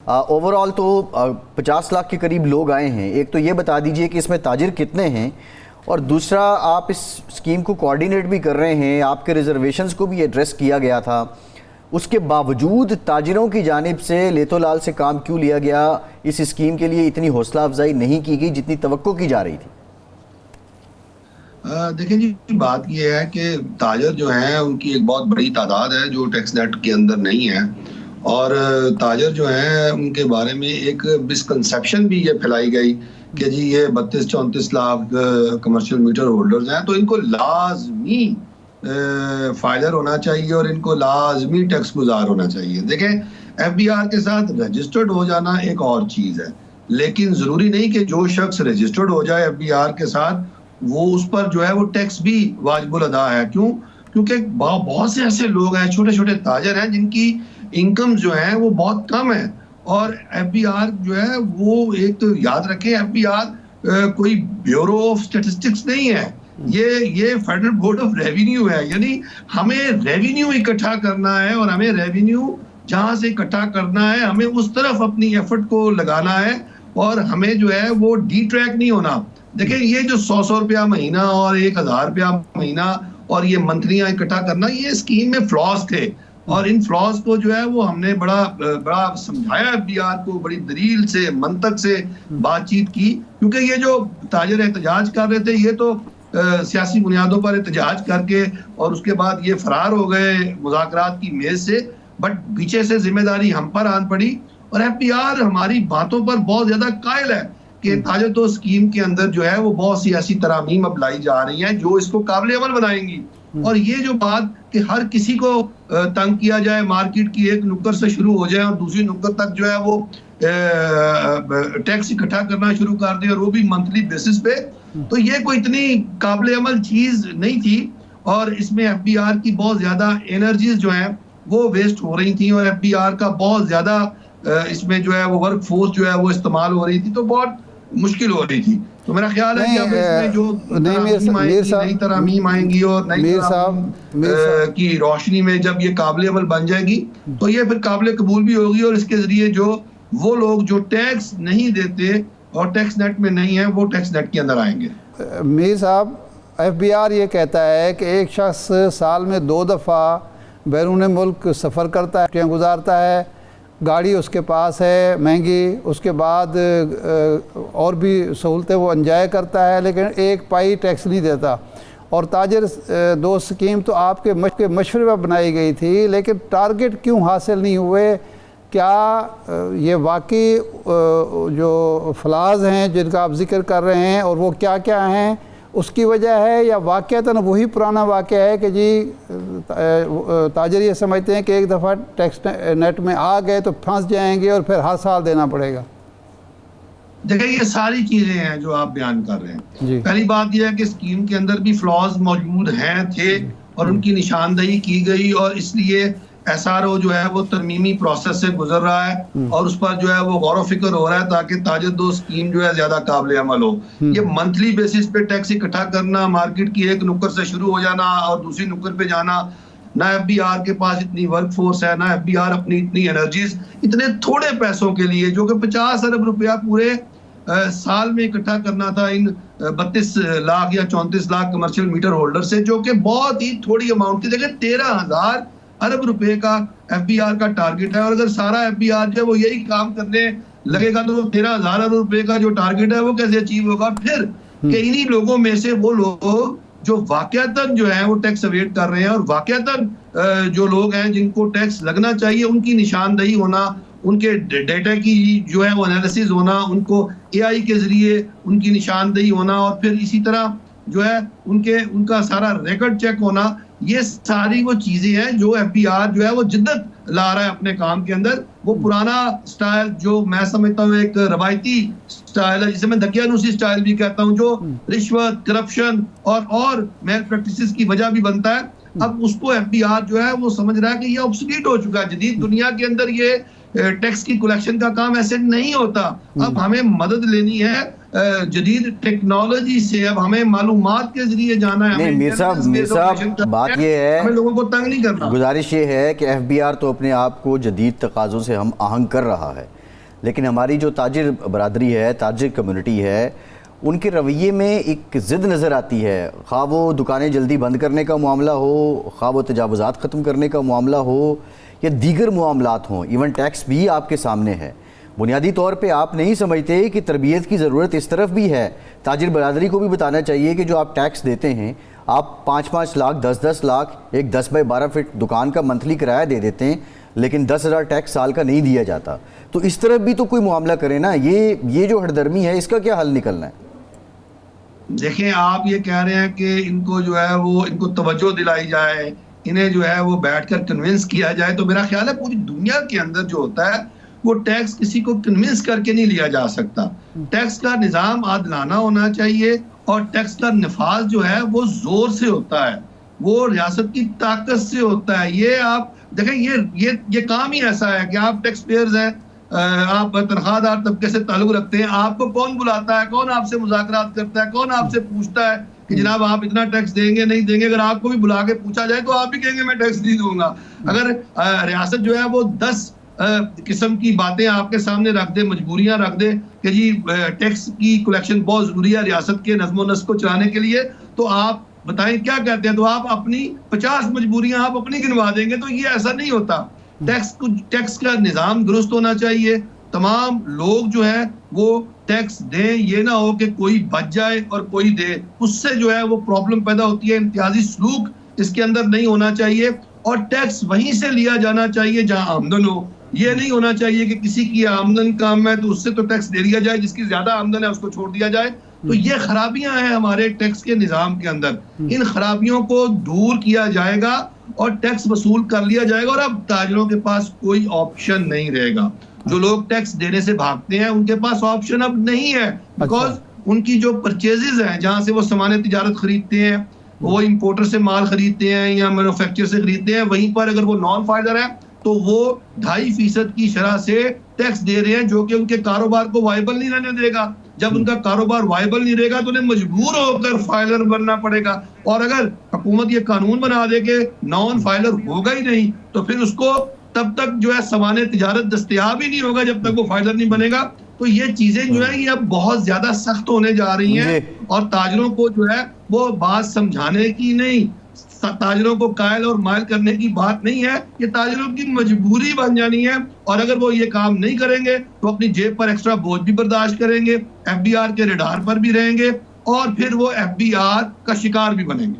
Overall तो 50 लाख के करीब लोग आए हैं। एक तो ये बता दीजिए कि इसमें ताजिर कितने हैं, और दूसरा आप इस स्कीम को कोऑर्डिनेट भी कर रहे हैं, आपके रिजर्वेशंस को भी एड्रेस किया गया था, उसके बावजूद ताजिरों की जानिब से लेतोलाल से काम क्यों लिया गया? इस स्कीम के लिए इतनी हौसला अफजाई नहीं की गई जितनी तवक्को की जा रही थी। देखिए जी, बात यह है कि ताजर जो हैं उनकी एक बहुत बड़ी तादाद है जो टैक्स नेट के अंदर नहीं है, और ताजर जो हैं उनके बारे में एक मिसकंसेप्शन भी ये फैलाई गई कि जी ये 32-34 लाख कमर्शियल मीटर होल्डर्स हैं तो इनको लाजमी फाइलर होना चाहिए और इनको लाजमी टैक्स गुजार होना चाहिए। देखें, FBR के साथ रजिस्टर्ड हो जाना एक और चीज़ है, लेकिन ज़रूरी नहीं कि जो शख्स रजिस्टर्ड हो जाए FBR के साथ वो उस पर जो है वो टैक्स भी वाजिबुल अदा है। क्यों? क्योंकि बहुत से ऐसे लोग हैं, छोटे छोटे ताजर हैं जिनकी इनकम जो है वो बहुत कम है, और FBR जो है वो, एक तो याद रखें, FBR कोई ब्यूरो ऑफ स्टैटिस्टिक्स नहीं है, ये फेडरल बोर्ड ऑफ रेवेन्यू है। यानी हमें रेवेन्यू इकट्ठा करना है, और हमें रेवेन्यू जहां से इकट्ठा करना है हमें उस तरफ अपनी एफर्ट को लगाना है, और हमें जो है वो डिट्रैक नहीं होना। देखिए, ये जो 100 रुपया महीना और 1000 रुपया महीना और ये मंथलियां इकट्ठा करना, ये स्कीम में फ्लॉज थे, और इन फ्लॉज को जो है वो हमने बड़ा समझाया FBR को, बड़ी दलील से, मंतक से बातचीत की, क्योंकि ये जो ताजर एहतजाज कर रहे थे ये तो सियासी बुनियादों पर एहतजाज करके और उसके बाद ये फरार हो गए मुज़ाकरात की मेज से, बट पीछे से जिम्मेदारी हम पर आन पड़ी, और FBR हमारी बातों पर बहुत ज्यादा कायल है कि ताजर तो स्कीम के अंदर जो है वो बहुत सियासी तरामीम अब लाई जा रही हैं जो इसको काबिल अमल बनाएंगी। और ये जो बात कि हर किसी को तंग किया जाए, मार्केट की एक नुक्कड़ से शुरू हो जाए और दूसरी नुक्कड़ तक जो है वो टैक्स इकट्ठा करना शुरू कर दे, और वो भी मंथली बेसिस पे, तो ये कोई इतनी काबिल अमल चीज नहीं थी, और इसमें FBR की बहुत ज्यादा एनर्जीज जो है वो वेस्ट हो रही थी, और FBR का बहुत ज्यादा इसमें जो है वो वर्क फोर्स जो है वो इस्तेमाल हो रही थी, तो बहुत मुश्किल हो रही थी। तो मेरा ख्याल है कि अब इसमें जो नई तरमीम आएंगी और नई की रोशनी में जब ये काबिल अमल बन जाएगी तो ये फिर काबिल कबूल भी होगी, और इसके जरिए जो वो लोग जो टैक्स नहीं देते और टैक्स नेट में नहीं है वो टैक्स नेट के अंदर आएंगे। मीर साहब, FBR ये कहता है कि एक शख्स साल में 2 दफ़ा बैरून मुल्क सफ़र करता है, गुजारता है, गाड़ी उसके पास है महंगी, उसके बाद और भी सहूलतें वो एंजॉय करता है, लेकिन एक पाई टैक्स नहीं देता। और ताजर दो स्कीम तो आपके मशवरे पर बनाई गई थी, लेकिन टारगेट क्यों हासिल नहीं हुए? क्या ये वाकई जो फ्लाज हैं जिनका आप जिक्र कर रहे हैं और वो क्या क्या हैं उसकी वजह है, या वाक़तन वही पुराना वाक़या है कि जी ताजर ये समझते हैं कि एक दफ़ा टैक्स नेट में आ गए तो फंस जाएंगे और फिर हर साल देना पड़ेगा? देखिए, ये सारी चीज़ें हैं जो आप बयान कर रहे हैं। पहली बात यह है कि स्कीम के अंदर भी फ्लॉज मौजूद हैं, थे, और उनकी निशानदही की गई, और इसलिए SRO जो है वो तरमीमी प्रोसेस से गुजर रहा है और उस पर जो है वो गौर फिक्र हो रहा है ताकि ताजर दो स्कीम जो है ज्यादा काबिल अमल हो। ये मंथली बेसिस पे टैक्स इकट्ठा करना, मार्केट की एक नुक्कड़ से शुरू हो जाना और दूसरी नुक्कड़ पे जाना, ना FBR के पास इतनी वर्क फोर्स है, ना FBR अपनी इतनी एनर्जीज इतने थोड़े पैसों के लिए, जो कि 50 अरब रुपया पूरे साल में इकट्ठा करना था इन 32 लाख या 34 लाख कमर्शियल मीटर होल्डर से, जो कि बहुत ही थोड़ी अमाउंट थी। देखिए, 13,000 अरब रुपए का FBR का टारगेट है, और अगर सारा FBR जो है वो यही काम करने लगेगा तो 13,000 अरब रुपए का जो टारगेट है वो कैसे अचीव होगा? फिर कि इन्हीं लोगों में से वो लोग जो वाकयातन जो है वो टैक्स अवेट कर रहे हैं, और वाकयातन जो लोग हैं जिनको टैक्स लगना चाहिए उनकी निशानदही होना, उनके डेटा की जो है वो एनालिसिस होना, उनको AI के जरिए उनकी निशानदही होना, और फिर इसी तरह जो है उनका सारा रिकॉर्ड चेक होना, ये सारी वो चीजें हैं जो FBR जो है वो जिद्दत ला रहा है अपने काम के अंदर। वो पुराना स्टाइल जो मैं समझता हूँ एक रवायती स्टाइल है, जिसे मैं दकियानूसी स्टाइल भी कहता हूँ, जो रिश्वत, करप्शन और मेल प्रैक्टिसेस की वजह भी बनता है, अब उसको FBR जो है वो समझ रहा है कि ये ऑब्सोलीट हो चुका है। जदीद दुनिया के अंदर ये टैक्स की कलेक्शन का काम ऐसे नहीं होता। अब हमें मदद लेनी है जदीद टेक्नोलॉजी से, अब हमें मालूमात के जरिए जाना है। नहीं मीर साहब, बात ये है, हमें लोगों को तंग नहीं करना। गुजारिश ये है कि FBR तो अपने आप को जदीद तकाज़ों से हम आहंग कर रहा है, लेकिन हमारी जो ताजिर बरादरी है, ताजिर कम्युनिटी है, उनके रवैये में एक ज़िद नज़र आती है। ख़्वाह वो दुकानें जल्दी बंद करने का मामला हो, ख़्वाह वो तजावुज़ात ख़त्म करने का मामला हो या दीगर मामलात हों, इवन टैक्स भी आपके सामने है। बुनियादी तौर पे आप नहीं समझते कि तरबियत की ज़रूरत इस तरफ भी है? ताजिर बरादरी को भी बताना चाहिए कि जो आप टैक्स देते हैं, आप 5-5 लाख 10-10 लाख एक 10 बाई 12 फीट दुकान का मंथली किराया दे देते हैं, लेकिन 10,000 टैक्स साल का नहीं दिया जाता। तो इस तरफ भी तो कोई मामला करे ना। ये जो हरदर्मी है, इसका क्या हल निकलना है? देखें, आप ये कह रहे हैं कि इनको जो है वो इनको तवज्जो दिलाई जाए, इन्हें जो है वो बैठकर कन्विंस किया जाए। तो मेरा ख्याल है पूरी दुनिया के अंदर जो होता है वो टैक्स किसी को कन्विंस करके नहीं लिया जा सकता। टैक्स का निज़ाम आदलाना होना चाहिए और टैक्स का नफाज जो है वो जोर से होता है, वो रियासत की ताकत से होता है। ये आप देखें, ये काम ही ऐसा है कि आप टैक्स पेयर्स हैं, आप तनख्वाहदार तबके से ताल्लुक रखते हैं, आपको कौन बुलाता है, कौन आपसे मुज़ाकरात करता है, कौन आपसे पूछता है कि जनाब आप इतना टैक्स देंगे नहीं देंगे? अगर आपको भी बुला के पूछा जाए तो आप भी कहेंगे मैं टैक्स नहीं दूंगा। अगर रियासत जो है वो 10 किस्म की बातें आपके सामने रख दे, मजबूरियां रख दे कि जी टैक्स की कलेक्शन बहुत जरूरी है रियासत के नज़्म व नस्क को चलाने के लिए, तो आप बताएं क्या कहते हैं? तो आप अपनी 50 मजबूरियां आप अपनी गिनवा देंगे। तो ये ऐसा नहीं होता। टैक्स का निज़ाम दुरुस्त होना चाहिए, तमाम लोग जो है वो टैक्स दें, ये ना हो कि कोई बच जाए और कोई दे, उससे जो है वो प्रॉब्लम पैदा होती है। इम्तियाजी सलूक इसके अंदर नहीं होना चाहिए और टैक्स वहीं से लिया जाना चाहिए जहां आमदन हो। ये नहीं होना चाहिए कि किसी की आमदन कम है तो उससे तो टैक्स दे दिया जाए, जिसकी ज्यादा आमदन है उसको छोड़ दिया जाए। तो ये खराबियां हैं हमारे टैक्स के निजाम के अंदर। इन खराबियों को दूर किया जाएगा और टैक्स वसूल कर लिया जाएगा और अब ताजिरों के पास कोई ऑप्शन नहीं रहेगा। जो लोग टैक्स देने से भागते हैं उनके पास ऑप्शन अब नहीं है, बिकॉज उनकी जो परचेजेज हैं, जहां से वो सामान तिजारत खरीदते हैं, वो इंपोर्टर से माल खरीदते हैं या मैन्युफैक्चर से खरीदते हैं, वहीं पर अगर वो नॉन फाइडर है तो वो 2.5% की शरह से टैक्स दे रहे हैं, जो कि उनके कारोबार को वायबल नहीं रहने देगा। जब उनका कारोबार वायबल नहीं रहेगा तो उन्हें मजबूर होकर फाइलर बनना पड़ेगा। और अगर हुकूमत ये कानून बना दे कि नॉन फाइलर होगा ही नहीं, तो फिर उसको तब तक जो है सामान तिजारत दस्तयाब ही नहीं होगा जब तक वो फाइलर नहीं बनेगा। तो ये चीजें जो है ये अब बहुत ज्यादा सख्त होने जा रही हैं और ताजिरों को जो है वो बात समझाने की नहीं, ताजिरों को कायल और मायल करने की बात नहीं है, ये ताजिरों की मजबूरी बन जानी है। और अगर वो ये काम नहीं करेंगे तो अपनी जेब पर एक्स्ट्रा बोझ भी बर्दाश्त करेंगे, FBR के रडार पर भी रहेंगे और फिर वो FBR का शिकार भी बनेंगे।